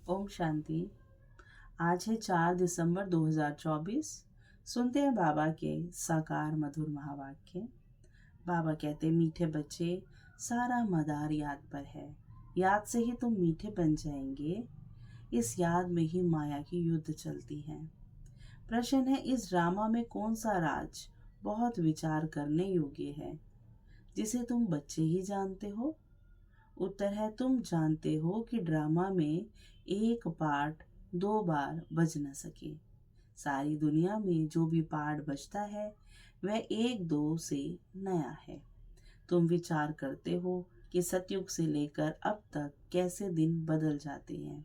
ओम शांति। आज है 4 दिसंबर 2024। सुनते हैं बाबा के साकार मधुर महावाक्य। बाबा कहते, मीठे बच्चे, सारा मदार याद पर है। याद से ही तुम मीठे बन जाएंगे। इस याद में ही माया की युद्ध चलती है। प्रश्न है, इस ड्रामा में कौन सा राज बहुत विचार करने योग्य है, जिसे तुम बच्चे ही जानते हो? उत्तर है, तुम जानते हो कि ड्रामा में एक पार्ट 2 बार बज न सके। सारी दुनिया में जो भी पार्ट बजता है वह 1-2 से नया है। तुम विचार करते हो कि सतयुग से लेकर अब तक कैसे दिन बदल जाते हैं।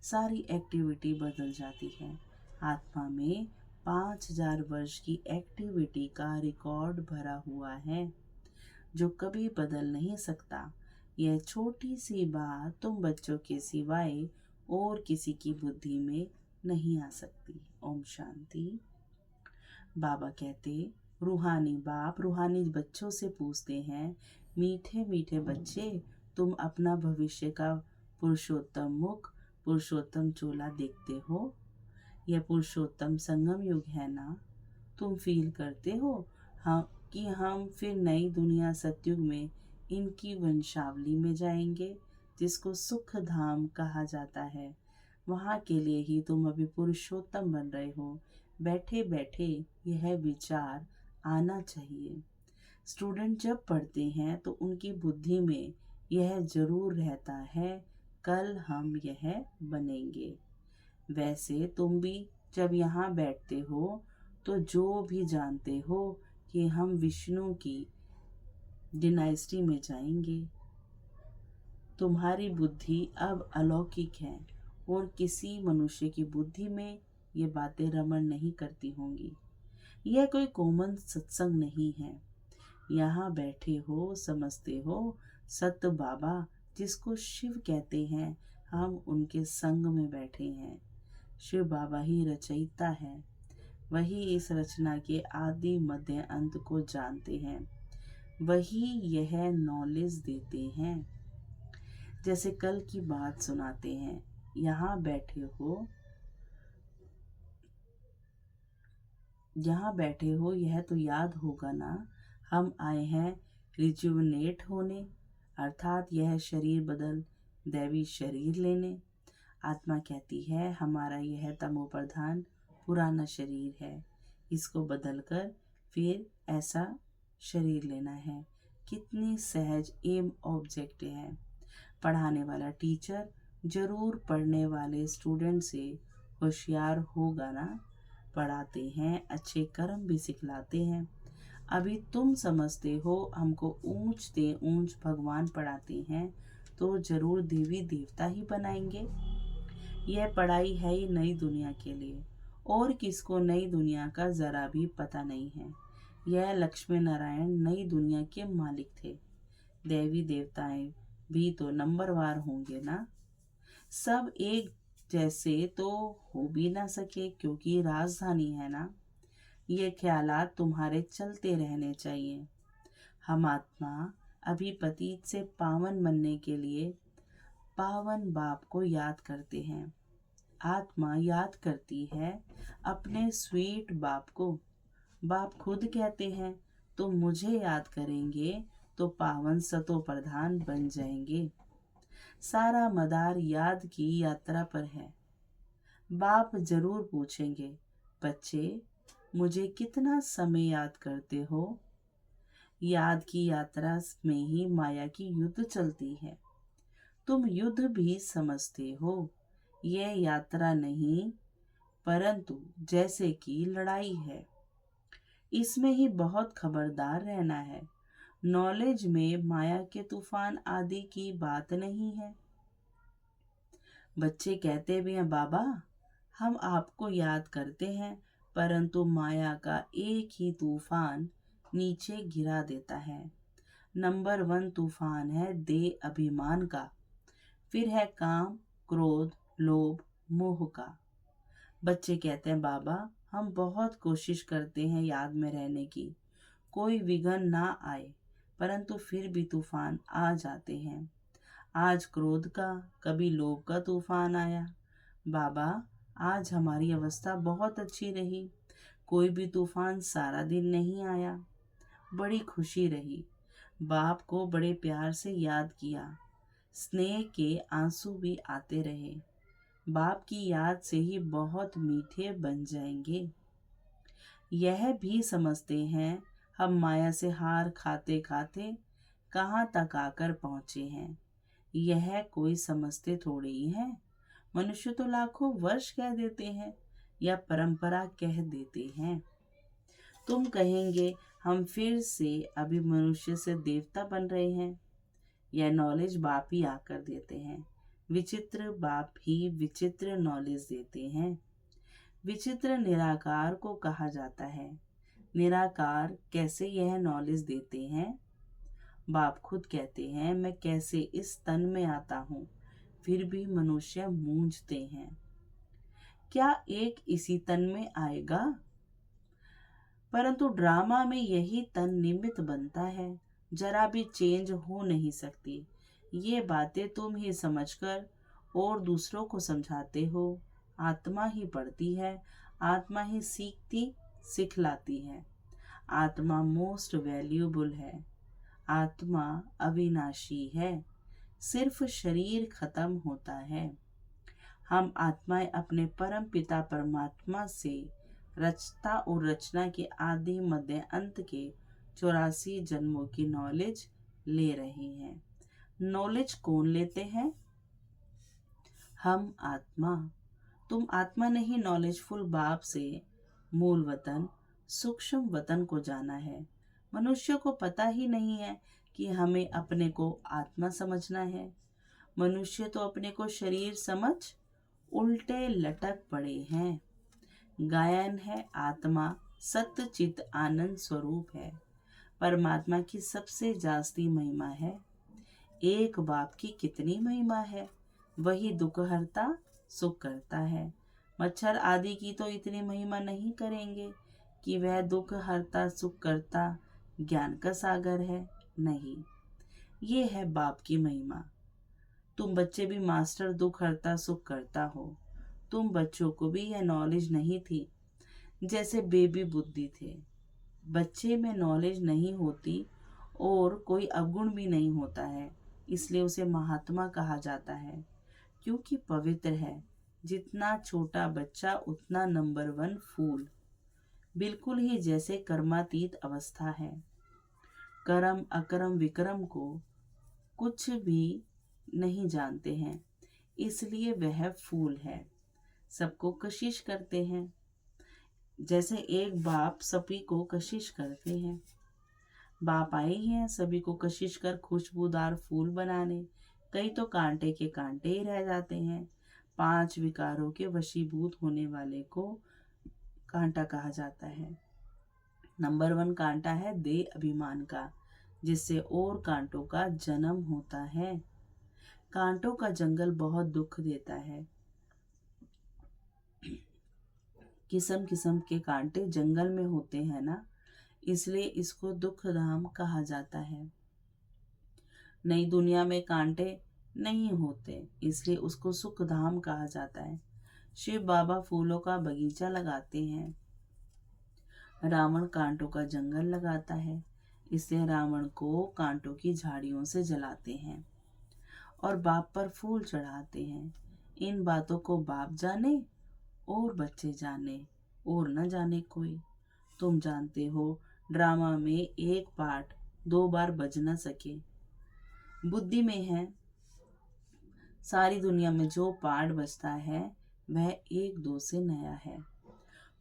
सारी एक्टिविटी बदल जाती है। आत्मा में 5000 वर्ष की एक्टिविटी का रिकॉर्ड भरा हुआ है, जो कभी बदल नहीं सकता। यह छोटी सी बात तुम बच्चों के सिवाय और किसी की बुद्धि में नहीं आ सकती। ओम शांति। बाबा कहते, रूहानी बाप रूहानी बच्चों से पूछते हैं, मीठे मीठे बच्चे, तुम अपना भविष्य का पुरुषोत्तम मुख, पुरुषोत्तम चोला देखते हो? यह पुरुषोत्तम संगम युग है ना? तुम फील करते हो कि हम फिर नई दुनिया सतयुग में इनकी वंशावली में जाएंगे, जिसको सुख धाम कहा जाता है। वहाँ के लिए ही तुम अभी पुरुषोत्तम बन रहे हो। बैठे बैठे यह विचार आना चाहिए। स्टूडेंट जब पढ़ते हैं तो उनकी बुद्धि में यह जरूर रहता है, कल हम यह बनेंगे। वैसे तुम भी जब यहाँ बैठते हो तो जो भी जानते हो कि हम विष्णु की डिनाइस्टी में जाएंगे। तुम्हारी बुद्धि अब अलौकिक है और किसी मनुष्य की बुद्धि में ये बातें रमण नहीं करती होंगी। यह कोई कॉमन सत्संग नहीं है। यहाँ बैठे हो, समझते हो, सत्य बाबा जिसको शिव कहते हैं, हम उनके संग में बैठे हैं। शिव बाबा ही रचयिता है। वही इस रचना के आदि मध्य अंत को जानते हैं। वही यह नॉलेज देते हैं। जैसे कल की बात सुनाते हैं। यहाँ बैठे हो, यह तो याद होगा ना, हम आए हैं रिजुवनेट होने, अर्थात यह शरीर बदल दैवी शरीर लेने। आत्मा कहती है, हमारा यह तमो प्रधान पुराना शरीर है, इसको बदलकर फिर ऐसा शरीर लेना है। कितनी सहज एम ऑब्जेक्ट है। पढ़ाने वाला टीचर जरूर पढ़ने वाले स्टूडेंट से होशियार होगा ना। पढ़ाते हैं, अच्छे कर्म भी सिखलाते हैं। अभी तुम समझते हो हमको ऊंच से ऊंच भगवान पढ़ाते हैं, तो जरूर देवी देवता ही बनाएंगे। यह पढ़ाई है ही नई दुनिया के लिए, और किसको नई दुनिया का जरा भी पता नहीं है। यह लक्ष्मी नारायण नई दुनिया के मालिक थे। देवी देवताएं भी तो नंबरवार होंगे ना। सब एक जैसे तो हो भी ना सके, क्योंकि राजधानी है ना। ये ख्यालात तुम्हारे चलते रहने चाहिए। हम आत्मा अभी पतित से पावन बनने के लिए पावन बाप को याद करते हैं। आत्मा याद करती है अपने स्वीट बाप को। बाप खुद कहते हैं, तुम मुझे याद करेंगे तो पावन सतो प्रधान बन जाएंगे। सारा मदार याद की यात्रा पर है। बाप जरूर पूछेंगे, बच्चे मुझे कितना समय याद करते हो? याद की यात्रा में ही माया की युद्ध चलती है। तुम युद्ध भी समझते हो। यह यात्रा नहीं, परंतु जैसे कि लड़ाई है। इसमें ही बहुत खबरदार रहना है। नॉलेज में माया के तूफान आदि की बात नहीं है। बच्चे कहते भी हैं, बाबा हम आपको याद करते हैं, परंतु माया का एक ही तूफान नीचे गिरा देता है। नंबर 1 तूफान है देह अभिमान का, फिर है काम, क्रोध, लोभ, मोह का। बच्चे कहते हैं, बाबा हम बहुत कोशिश करते हैं याद में रहने की, कोई विघ्न ना आए, परंतु फिर भी तूफान आ जाते हैं। आज क्रोध का, कभी लोभ का तूफान आया। बाबा, आज हमारी अवस्था बहुत अच्छी रही, कोई भी तूफान सारा दिन नहीं आया। बड़ी खुशी रही। बाप को बड़े प्यार से याद किया, स्नेह के आंसू भी आते रहे। बाप की याद से ही बहुत मीठे बन जाएंगे। यह भी समझते हैं हम माया से हार खाते खाते कहाँ तक आकर पहुँचे हैं। यह कोई समझते थोड़े ही हैं। मनुष्य तो लाखों वर्ष कह देते हैं या परंपरा कह देते हैं। तुम कहेंगे हम फिर से अभी मनुष्य से देवता बन रहे हैं। यह नॉलेज बाप ही आकर देते हैं। विचित्र बाप ही विचित्र नॉलेज देते हैं। विचित्र निराकार को कहा जाता है। निराकार कैसे यह नॉलेज देते हैं? बाप खुद कहते हैं, मैं कैसे इस तन में आता हूँ, फिर भी मनुष्य मूंझते हैं। क्या एक इसी तन में आएगा? परंतु ड्रामा में यही तन निमित्त बनता है, जरा भी चेंज हो नहीं सकती। ये बातें तुम ही समझकर और दूसरों को समझाते हो। आत्मा ही पढ़ती है, आत्मा ही सीखती सिखलाती है। आत्मा मोस्ट वैल्यूबल है। आत्मा अविनाशी है। सिर्फ शरीर खत्म होता है। हम आत्माएं अपने परम पिता परमात्मा से रचता और रचना के आदि मध्य अंत के 84 जन्मों की नॉलेज ले रहे हैं। नॉलेज कौन लेते हैं? हम आत्मा। तुम आत्मा नहीं, नॉलेजफुल बाप से मूल वतन, सूक्ष्म वतन को जाना है। मनुष्य को पता ही नहीं है कि हमें अपने को आत्मा समझना है। मनुष्य तो अपने को शरीर समझ उल्टे लटक पड़े हैं। गायन है आत्मा सत्य चित आनंद स्वरूप है। परमात्मा की सबसे जास्ती महिमा है। एक बाप की कितनी महिमा है। वही दुख हरता सुख करता है। मच्छर आदि की तो इतनी महिमा नहीं करेंगे कि वह दुख हरता सुख करता ज्ञान का सागर है। नहीं, ये है बाप की महिमा। तुम बच्चे भी मास्टर दुख हरता सुख करता हो। तुम बच्चों को भी यह नॉलेज नहीं थी, जैसे बेबी बुद्धि थे। बच्चे में नॉलेज नहीं होती और कोई अवगुण भी नहीं होता है, इसलिए उसे महात्मा कहा जाता है, क्योंकि पवित्र है। जितना छोटा बच्चा उतना नंबर 1 फूल। बिल्कुल ही जैसे कर्मातीत अवस्था है। कर्म अकर्म विक्रम को कुछ भी नहीं जानते हैं, इसलिए वह फूल है। सबको कशिश करते हैं, जैसे एक बाप सभी को कशिश करते हैं। बाप आए हैं सभी को कशिश कर खुशबूदार फूल बनाने। कई तो कांटे के कांटे ही रह जाते हैं। 5 विकारों के वशीभूत होने वाले को कांटा कहा जाता है। नंबर 1 कांटा है देह अभिमान का, जिससे और कांटों का जन्म होता है। कांटों का जंगल बहुत दुख देता है। किस्म किस्म के कांटे जंगल में होते हैं ना, इसलिए इसको दुख धाम कहा जाता है। नई दुनिया में कांटे नहीं होते, इसलिए उसको सुख धाम कहा जाता है। शिव बाबा फूलों का बगीचा लगाते हैं। रावण कांटों का जंगल लगाता है, इसलिए रावण को कांटों की झाड़ियों से जलाते हैं और बाप पर फूल चढ़ाते हैं। इन बातों को बाप जाने और बच्चे जाने और न जाने कोई। तुम जानते हो ड्रामा में एक पार्ट 2 बार बज न सके। बुद्धि में है, सारी दुनिया में जो पार्ट बजता है वह 1-2 से नया है।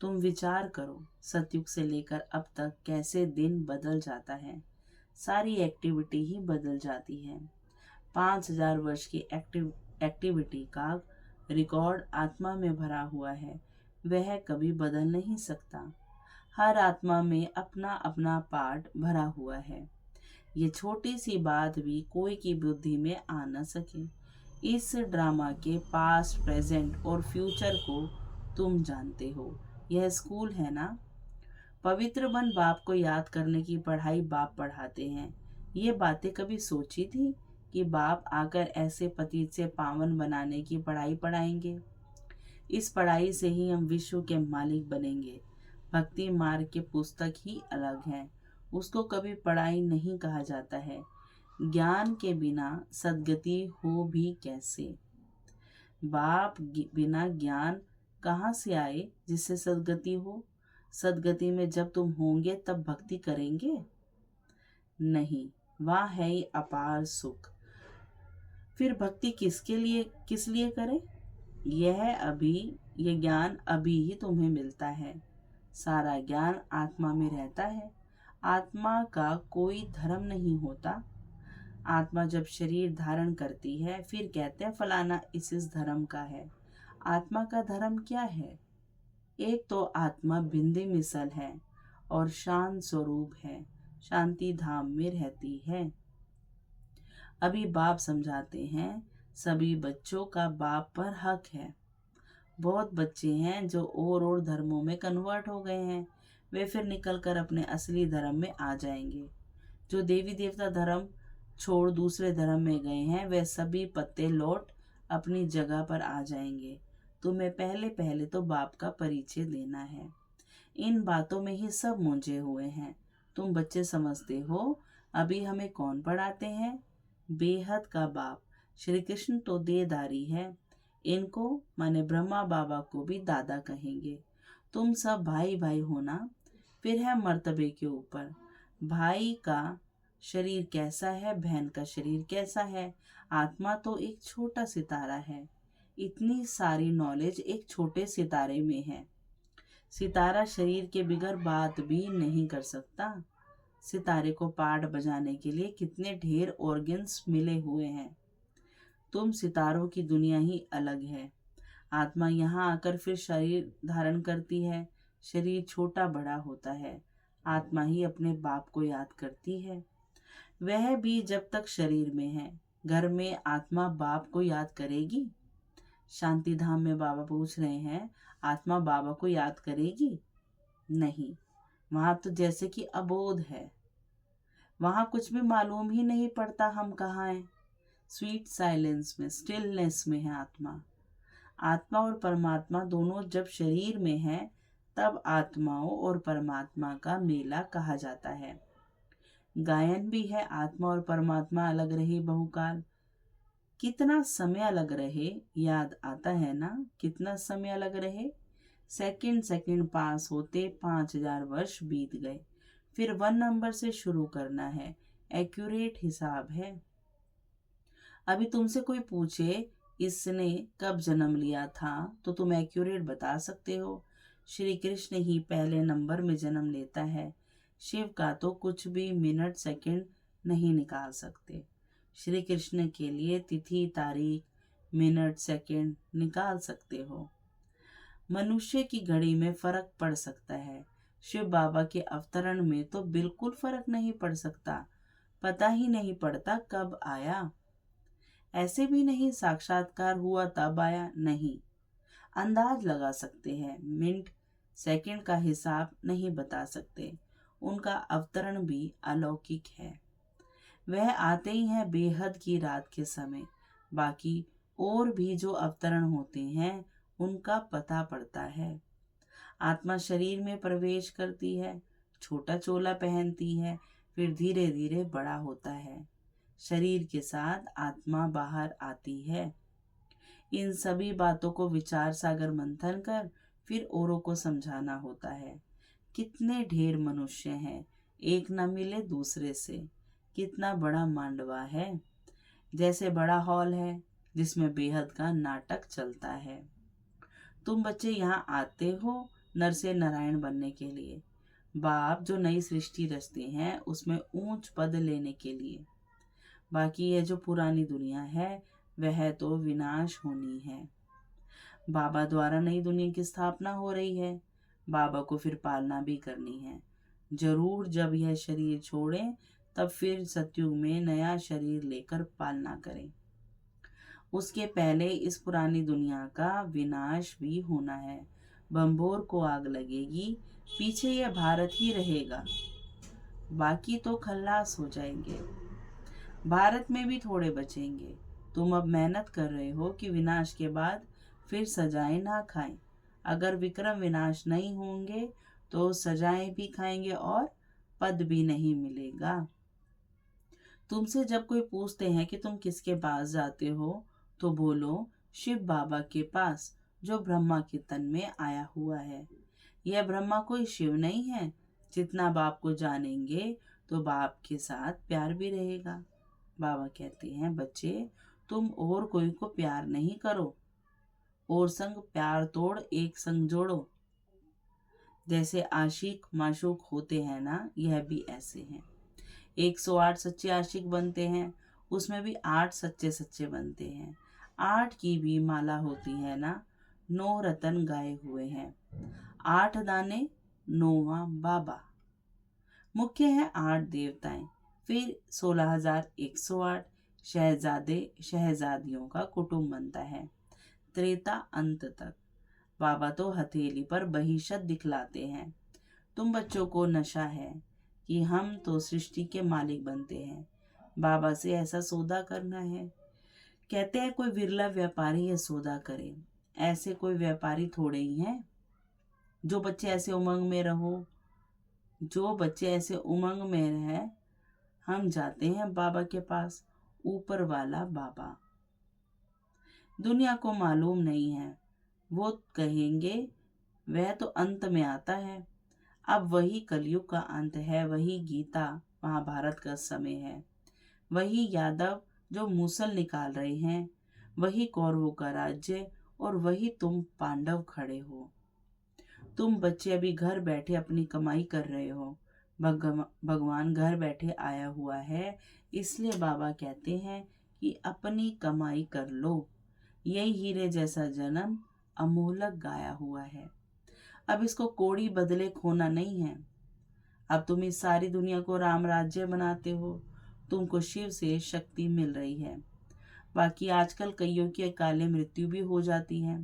तुम विचार करो, सतयुग से लेकर अब तक कैसे दिन बदल जाता है। सारी एक्टिविटी ही बदल जाती है। 5000 वर्ष की एक्टिविटी का रिकॉर्ड आत्मा में भरा हुआ है, वह कभी बदल नहीं सकता। हर आत्मा में अपना अपना पार्ट भरा हुआ है। ये छोटी सी बात भी कोई की बुद्धि में आ न सके। इस ड्रामा के पास्ट, प्रेजेंट और फ्यूचर को तुम जानते हो। यह स्कूल है ना। पवित्र बन बाप को याद करने की पढ़ाई बाप पढ़ाते हैं। ये बातें कभी सोची थी कि बाप आकर ऐसे पतित से पावन बनाने की पढ़ाई पढ़ाएंगे। इस पढ़ाई से ही हम विश्व के मालिक बनेंगे। भक्ति मार्ग की पुस्तक ही अलग है, उसको कभी पढ़ाई नहीं कहा जाता है। ज्ञान के बिना सद्गति हो भी कैसे? बाप बिना ज्ञान कहाँ से आए जिससे सद्गति हो? सद्गति में जब तुम होंगे तब भक्ति करेंगे? नहीं, वह है ही अपार सुख। फिर भक्ति किस लिए करें? यह ज्ञान अभी ही तुम्हें मिलता है। सारा ज्ञान आत्मा में रहता है। आत्मा का कोई धर्म नहीं होता। आत्मा जब शरीर धारण करती है फिर कहते हैं फलाना इस धर्म का है। आत्मा का धर्म क्या है? एक तो आत्मा बिंदी मिसल है और शांत स्वरूप है, शांति धाम में रहती है। अभी बाप समझाते हैं सभी बच्चों का बाप पर हक है। बहुत बच्चे हैं जो और धर्मों में कन्वर्ट हो गए हैं, वे फिर निकलकर अपने असली धर्म में आ जाएंगे। जो देवी देवता धर्म छोड़ दूसरे धर्म में गए हैं वे सभी पत्ते लौट अपनी जगह पर आ जाएंगे। तुम्हें पहले पहले तो बाप का परिचय देना है। इन बातों में ही सब मुंझे हुए हैं। तुम बच्चे समझते हो अभी हमें कौन पढ़ाते हैं? बेहद का बाप श्री कृष्ण तो देदारी है। इनको माने ब्रह्मा बाबा को भी दादा कहेंगे। तुम सब भाई भाई होना। फिर है मर्तबे के ऊपर। भाई का शरीर कैसा है, बहन का शरीर कैसा है? आत्मा तो एक छोटा सितारा है। इतनी सारी नॉलेज एक छोटे सितारे में है। सितारा शरीर के बिगर बात भी नहीं कर सकता। सितारे को पाठ बजाने के लिए कितने ढेर ऑर्गन्स मिले हुए हैं। तुम सितारों की दुनिया ही अलग है। आत्मा यहाँ आकर फिर शरीर धारण करती है। शरीर छोटा बड़ा होता है। आत्मा ही अपने बाप को याद करती है, वह भी जब तक शरीर में है। घर में आत्मा बाप को याद करेगी? शांति धाम में बाबा पूछ रहे हैं, आत्मा बाबा को याद करेगी? नहीं, वहां तो जैसे कि अबोध है। वहां कुछ भी मालूम ही नहीं पड़ता हम कहाँ हैं। स्वीट साइलेंस में, स्टिलनेस में है आत्मा। आत्मा और परमात्मा दोनों जब शरीर में है तब आत्माओं और परमात्मा का मेला कहा जाता है। गायन भी है, आत्मा और परमात्मा अलग रहे बहुकाल। कितना समय अलग रहे याद आता है ना? कितना समय अलग रहे। सेकंड सेकंड पास होते 5000 वर्ष बीत गए। फिर 1 नंबर से शुरू करना है। एक्यूरेट हिसाब है। अभी तुमसे कोई पूछे इसने कब जन्म लिया था तो तुम एक्यूरेट बता सकते हो। श्री कृष्ण ही पहले नंबर में जन्म लेता है। शिव का तो कुछ भी मिनट सेकंड नहीं निकाल सकते। श्री कृष्ण के लिए तिथि तारीख मिनट सेकंड निकाल सकते हो। मनुष्य की घड़ी में फर्क पड़ सकता है, शिव बाबा के अवतरण में तो बिल्कुल फर्क नहीं पड़ सकता। पता ही नहीं पड़ता कब आया। ऐसे भी नहीं साक्षात्कार हुआ तब आया, नहीं। अंदाज लगा सकते हैं, मिनट सेकंड का हिसाब नहीं बता सकते। उनका अवतरण भी अलौकिक है। वह आते ही हैं बेहद की रात के समय। बाकी और भी जो अवतरण होते हैं उनका पता पड़ता है। आत्मा शरीर में प्रवेश करती है, छोटा चोला पहनती है, फिर धीरे धीरे बड़ा होता है। शरीर के साथ आत्मा बाहर आती है। इन सभी बातों को विचार सागर मंथन कर फिर औरों को समझाना होता है। कितने ढेर मनुष्य हैं, एक न मिले दूसरे से। कितना बड़ा मांडवा है, जैसे बड़ा हॉल है जिसमें बेहद का नाटक चलता है। तुम बच्चे यहाँ आते हो नर से नारायण बनने के लिए। बाप जो नई सृष्टि रचते हैं उसमें ऊंच पद लेने के लिए। बाकी ये जो पुरानी दुनिया है वह तो विनाश होनी है। बाबा द्वारा नई दुनिया की स्थापना हो रही है। बाबा को फिर पालना भी करनी है। जरूर जब यह शरीर छोड़ें तब फिर सतयुग में नया शरीर लेकर पालना करें। उसके पहले इस पुरानी दुनिया का विनाश भी होना है। बम्बोर को आग लगेगी, पीछे यह भारत ही रहेगा, बाकी तो खल्लास हो जाएंगे। भारत में भी थोड़े बचेंगे। तुम अब मेहनत कर रहे हो कि विनाश के बाद फिर सजाएं ना खाएं। अगर विक्रम विनाश नहीं होंगे तो सजाएं भी खाएंगे और पद भी नहीं मिलेगा। तुमसे जब कोई पूछते हैं कि तुम किसके पास जाते हो तो बोलो शिव बाबा के पास, जो ब्रह्मा के तन में आया हुआ है। यह ब्रह्मा कोई शिव नहीं है। जितना बाप को जानेंगे तो बाप के साथ प्यार भी रहेगा। बाबा कहते हैं बच्चे, तुम और कोई को प्यार नहीं करो, और संग प्यार तोड़ एक संग जोड़ो। जैसे आशिक माशूक होते हैं ना, यह भी ऐसे हैं। 108 सच्चे आशिक बनते हैं, उसमें भी 8 सच्चे सच्चे बनते हैं। 8 की भी माला होती है ना, 9 रतन गाए हुए हैं। 8 दाने 9वां बाबा। मुख्य है 8 देवताएं, फिर 16,108 शहजादे शहजादियों का कुटुंब बनता है। त्रेता अंत तक। बाबा तो हथेली पर बहिशत दिखलाते हैं। तुम बच्चों को नशा है कि हम तो सृष्टि के मालिक बनते हैं, बाबा से ऐसा सौदा करना है। कहते हैं कोई विरला व्यापारी ये सौदा करे। ऐसे कोई व्यापारी थोड़े ही हैं। जो बच्चे ऐसे उमंग में रहे, हम जाते हैं बाबा के पास, ऊपर वाला बाबा। दुनिया को मालूम नहीं है, वो कहेंगे वह तो अंत में आता है। अब वही कलयुग का अंत है, वही गीता महाभारत का समय है, वही यादव जो मूसल निकाल रहे हैं, वही कौरवों का राज्य, और वही तुम पांडव खड़े हो। तुम बच्चे अभी घर बैठे अपनी कमाई कर रहे हो। भगवान घर बैठे आया हुआ है, इसलिए बाबा कहते हैं कि अपनी कमाई कर लो। यही हीरे जैसा जन्म अमोलक गाया हुआ है। अब इसको कोड़ी बदले खोना नहीं है। अब तुम इस सारी दुनिया को राम राज्य बनाते हो। तुमको शिव से शक्ति मिल रही है। बाकी आजकल कईयों की अकाले मृत्यु भी हो जाती है।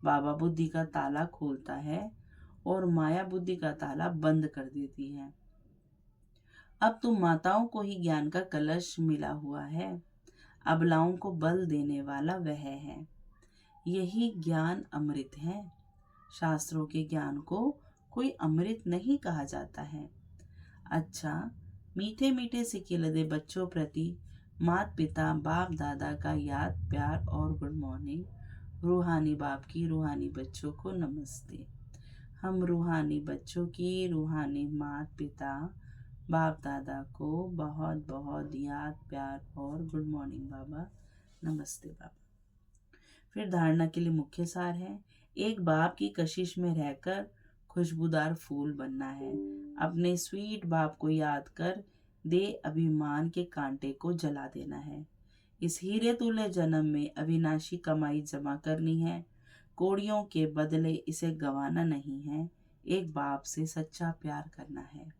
बाबा बुद्धि का ताला खोलता है और माया बुद्धि का ताला बंद कर देती है। अब तुम माताओं को ही ज्ञान का कलश मिला हुआ है। अबलाओं को बल देने वाला वह है। यही ज्ञान अमृत है। शास्त्रों के ज्ञान को कोई अमृत नहीं कहा जाता है। अच्छा, मीठे मीठे सिकिलदे बच्चों प्रति माता पिता बाप दादा का याद प्यार और गुड मॉर्निंग। रूहानी बाप की रूहानी बच्चों को नमस्ते। हम रूहानी बच्चों की रूहानी माता पिता बाप दादा को बहुत बहुत याद प्यार और गुड मॉर्निंग बाबा, नमस्ते बाबा। फिर धारणा के लिए मुख्य सार है। एक बाप की कशिश में रहकर खुशबूदार फूल बनना है। अपने स्वीट बाप को याद कर दे अभिमान के कांटे को जला देना है। इस हीरे तुल्य जन्म में अविनाशी कमाई जमा करनी है। कोड़ियों के बदले इसे गंवाना नहीं है। एक बाप से सच्चा प्यार करना है।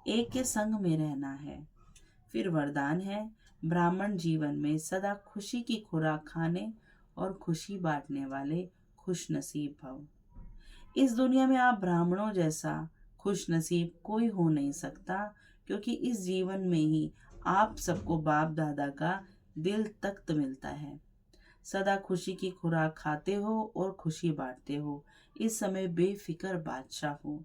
एक के संग में रहना है। फिर वरदान है, ब्राह्मण जीवन में सदा खुशी की खुराक खाने और खुशी बांटने वाले खुश नसीब भव। इस दुनिया में आप ब्राह्मणों जैसा खुश नसीब कोई हो नहीं सकता, क्योंकि इस जीवन में ही आप सबको बाप दादा का दिल तख्त मिलता है। सदा खुशी की खुराक खाते हो और खुशी बांटते हो। इस समय बेफिक्र बादशाह हो।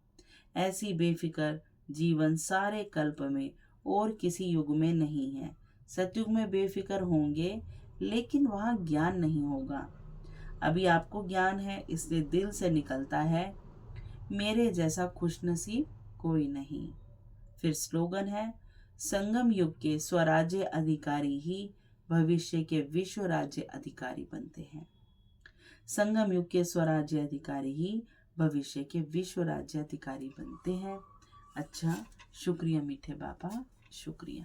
ऐसी बेफिक्र जीवन सारे कल्प में और किसी युग में नहीं है। सतयुग में बेफिक्र होंगे, लेकिन वहाँ ज्ञान नहीं होगा। अभी आपको ज्ञान है, इसलिए दिल से निकलता है, मेरे जैसा खुशनसीब कोई नहीं। फिर स्लोगन है, संगम युग के स्वराज्य अधिकारी ही भविष्य के विश्व राज्य अधिकारी बनते हैं। संगम युग के स्वराज्य अधिकारी ही भविष्य के विश्व राज्य अधिकारी बनते हैं। अच्छा, शुक्रिया मीठे बाबा, शुक्रिया।